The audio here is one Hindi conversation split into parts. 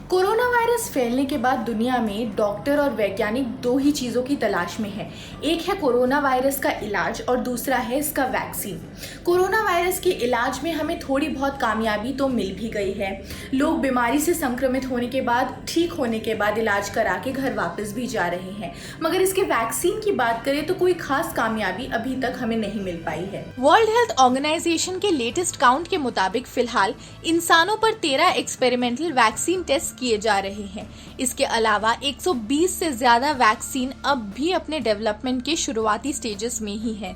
कोरोना वायरस फैलने के बाद दुनिया में डॉक्टर और वैज्ञानिक दो ही चीज़ों की तलाश में हैं। एक है कोरोना वायरस का इलाज और दूसरा है इसका वैक्सीन। कोरोना वायरस के इलाज में हमें थोड़ी बहुत कामयाबी तो मिल भी गई है। लोग बीमारी से संक्रमित होने के बाद, ठीक होने के बाद इलाज करा के घर वापस भी जा रहे हैं। मगर इसके वैक्सीन की बात करें तो कोई खास कामयाबी अभी तक हमें नहीं मिल पाई है। वर्ल्ड हेल्थ ऑर्गेनाइजेशन के लेटेस्ट काउंट के मुताबिक फिलहाल इंसानों पर 13 एक्सपेरिमेंटल वैक्सीन टेस्ट किए जा रहे हैं। इसके अलावा 120 से ज्यादा वैक्सीन अब भी अपने डेवलपमेंट के शुरुआती स्टेजेस में ही है।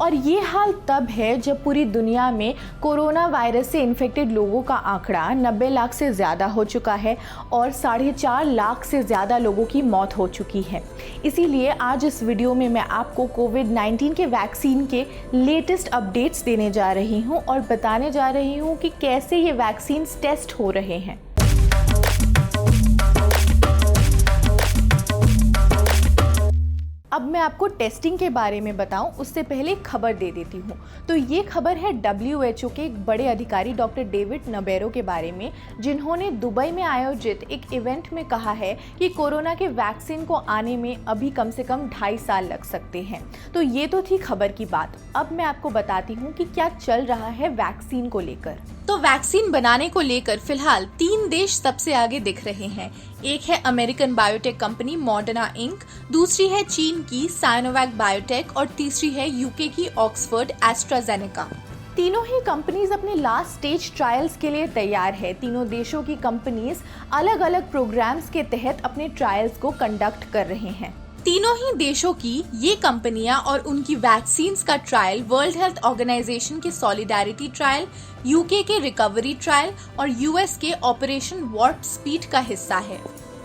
और ये हाल तब है जब पूरी दुनिया में कोरोना वायरस से इन्फेक्टेड लोगों का आंकड़ा 90 लाख से ज़्यादा हो चुका है और 4.5 लाख से ज़्यादा लोगों की मौत हो चुकी है। इसीलिए आज इस वीडियो में मैं आपको कोविड-19 के वैक्सीन के लेटेस्ट अपडेट्स देने जा रही हूँ और बताने जा रही हूँ कि कैसे ये वैक्सीन टेस्ट हो रहे हैं। अब मैं आपको टेस्टिंग के बारे में बताऊं उससे पहले खबर दे देती हूं। तो ये खबर है WHO के एक बड़े अधिकारी डॉक्टर डेविड नबेरो के बारे में, जिन्होंने दुबई में आयोजित एक इवेंट में कहा है कि कोरोना के वैक्सीन को आने में अभी कम से कम 2.5 साल लग सकते हैं। तो ये तो थी खबर की बात। अब मैं आपको बताती हूँ कि क्या चल रहा है वैक्सीन को लेकर। तो वैक्सीन बनाने को लेकर फिलहाल 3 देश सबसे आगे दिख रहे हैं। एक है American biotech company Moderna Inc, दूसरी है चीन की साइनोवैक बायोटेक और तीसरी है यूके की ऑक्सफोर्ड एस्ट्राजेनेका। तीनों ही कंपनीज अपने लास्ट स्टेज ट्रायल्स के लिए तैयार है। तीनों देशों की कंपनीज अलग अलग प्रोग्राम्स के तहत अपने ट्रायल्स को कंडक्ट कर रहे हैं। तीनों ही देशों की ये कंपनियां और उनकी वैक्सीन्स का ट्रायल वर्ल्ड हेल्थ ऑर्गेनाइजेशन के सॉलिडारिटी ट्रायल, यूके के रिकवरी ट्रायल और यूएस के ऑपरेशन वार्प स्पीड का हिस्सा है।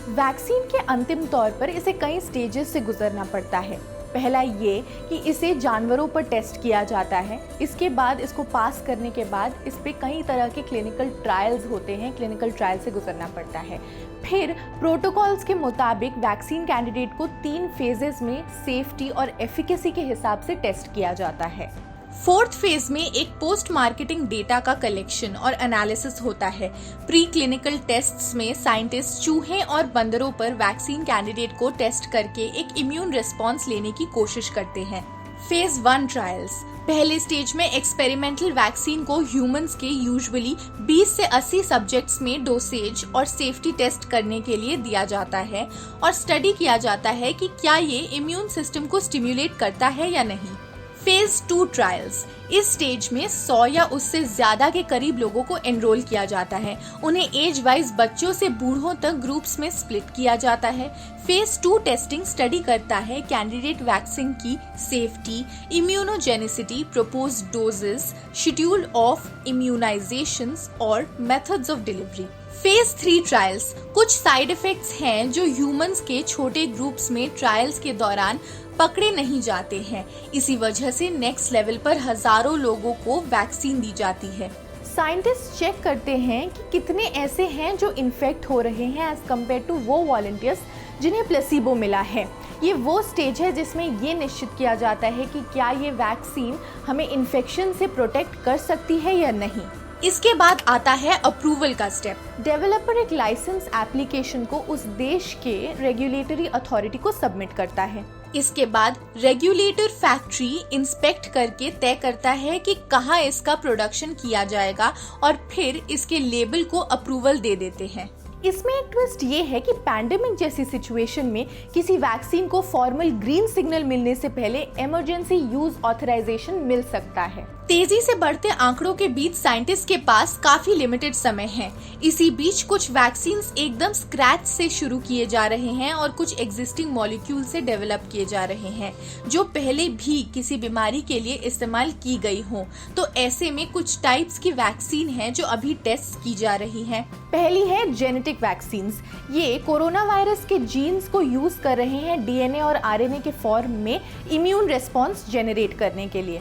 वैक्सीन के अंतिम तौर पर इसे कई स्टेजेस से गुजरना पड़ता है। पहला ये कि इसे जानवरों पर टेस्ट किया जाता है। इसके बाद इसको पास करने के बाद इस पे कई तरह के क्लिनिकल ट्रायल्स होते हैं। क्लिनिकल ट्रायल से गुजरना पड़ता है। फिर प्रोटोकॉल्स के मुताबिक वैक्सीन कैंडिडेट को 3 फेजेस में सेफ्टी और एफिकेसी के हिसाब से टेस्ट किया जाता है। 4th फेज में एक पोस्ट मार्केटिंग डेटा का कलेक्शन और एनालिसिस होता है। प्री क्लिनिकल टेस्ट्स में साइंटिस्ट चूहे और बंदरों पर वैक्सीन कैंडिडेट को टेस्ट करके एक इम्यून रिस्पांस लेने की कोशिश करते हैं। फेज 1 ट्रायल्स पहले स्टेज में एक्सपेरिमेंटल वैक्सीन को ह्यूमंस के यूजुअली 20 से 80 सब्जेक्ट्स में डोसेज और सेफ्टी टेस्ट करने के लिए दिया जाता है और स्टडी किया जाता है कि क्या ये इम्यून सिस्टम को स्टिम्युलेट करता है या नहीं। फेज 2 ट्रायल्स इस स्टेज में 100 या उससे ज्यादा के करीब लोगों को एनरोल किया जाता है। उन्हें एज वाइज बच्चों से बूढ़ों तक ग्रुप्स में स्प्लिट किया जाता है। फेज 2 टेस्टिंग स्टडी करता है कैंडिडेट वैक्सीन की safety, immunogenicity, proposed doses, schedule of immunisations और methods of delivery. Phase 3 trials कुछ साइड इफेक्ट्स हैं जो ह्यूमंस के छोटे ग्रुप्स में ट्रायल्स के दौरान पकड़े नहीं जाते हैं। इसी वजह से नेक्स्ट लेवल पर हजारों लोगों को वैक्सीन दी जाती है। साइंटिस्ट चेक करते हैं कि कितने ऐसे हैं जो इन्फेक्ट हो रहे हैं एज कम्पेयर टू वो वॉलंटियर्स जिन्हें प्लेसिबो मिला है। ये वो स्टेज है जिसमें ये निश्चित किया जाता है कि क्या ये वैक्सीन हमें इन्फेक्शन से प्रोटेक्ट कर सकती है या नहीं। इसके बाद आता है अप्रूवल का स्टेप। डेवलपर एक लाइसेंस एप्लीकेशन को उस देश के रेगुलेटरी अथॉरिटी को सबमिट करता है। इसके बाद रेगुलेटर फैक्ट्री इंस्पेक्ट करके तय करता है कि कहाँ इसका प्रोडक्शन किया जाएगा और फिर इसके लेबल को अप्रूवल दे देते हैं। इसमें एक ट्विस्ट ये है कि पैंडेमिक जैसी सिचुएशन में किसी वैक्सीन को फॉर्मल ग्रीन सिग्नल मिलने से पहले इमरजेंसी यूज ऑथराइजेशन मिल सकता है। तेजी से बढ़ते आंकड़ों के बीच साइंटिस्ट के पास काफी लिमिटेड समय है। इसी बीच कुछ वैक्सीन्स एकदम स्क्रैच से शुरू किए जा रहे हैं और कुछ एग्जिस्टिंग मॉलिक्यूल से डेवलप किए जा रहे हैं जो पहले भी किसी बीमारी के लिए इस्तेमाल की गई हो। तो ऐसे में कुछ टाइप्स की वैक्सीन है जो अभी टेस्ट की जा रही है। पहली है जेनेटिक वैक्सीन्स। ये कोरोना वायरस के जीन्स को यूज कर रहे हैं डीएनए और आरएनए के फॉर्म में इम्यून रिस्पॉन्स जनरेट करने के लिए।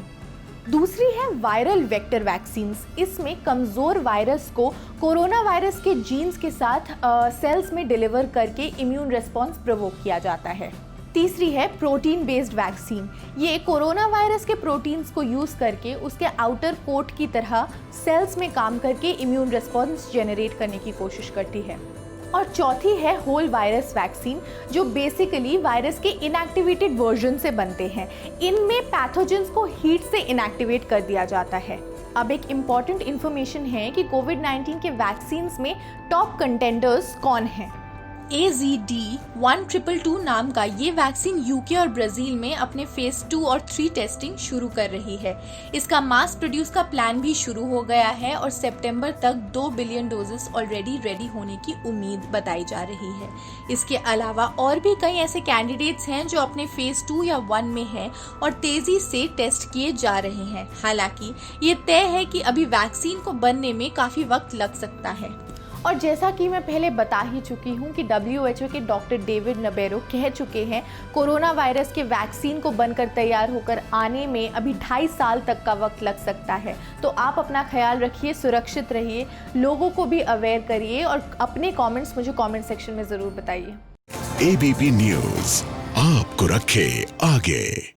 दूसरी है वायरल वेक्टर वैक्सीन्स। इसमें कमजोर वायरस को कोरोना वायरस के जीन्स के साथ सेल्स में डिलीवर करके इम्यून रिस्पॉन्स प्रोवोक किया जाता है। तीसरी है प्रोटीन बेस्ड वैक्सीन। ये कोरोना वायरस के प्रोटीन्स को यूज करके उसके आउटर कोट की तरह सेल्स में काम करके इम्यून रिस्पॉन्स जनरेट करने की कोशिश करती है। और चौथी है होल वायरस वैक्सीन, जो बेसिकली वायरस के इनएक्टिवेटेड वर्जन से बनते हैं। इनमें पैथोजेंस को हीट से इनएक्टिवेट कर दिया जाता है। अब एक इम्पॉर्टेंट इन्फॉर्मेशन है कि कोविड-19 के वैक्सीन्स में टॉप कंटेंडर्स कौन हैं। AZD1222 नाम का ये वैक्सीन यूके और ब्राजील में अपने फेज 2 और 3 टेस्टिंग शुरू कर रही है। इसका मास प्रोड्यूस का प्लान भी शुरू हो गया है और सितंबर तक 2 बिलियन डोजेस ऑलरेडी रेडी होने की उम्मीद बताई जा रही है। इसके अलावा और भी कई ऐसे कैंडिडेट्स हैं जो अपने फेज 2 या 1 में हैं और तेजी से टेस्ट किए जा रहे हैं। हालांकि ये तय है कि अभी वैक्सीन को बनने में काफी वक्त लग सकता है। और जैसा कि मैं पहले बता ही चुकी हूँ कि WHO के डॉक्टर डेविड नबेरो कह चुके हैं, कोरोना वायरस के वैक्सीन को बनकर तैयार होकर आने में अभी 2.5 साल तक का वक्त लग सकता है। तो आप अपना ख्याल रखिए, सुरक्षित रहिए, लोगों को भी अवेयर करिए और अपने कमेंट्स मुझे कमेंट सेक्शन में ज़रूर बताइए। ABP न्यूज़ आपको रखे आगे।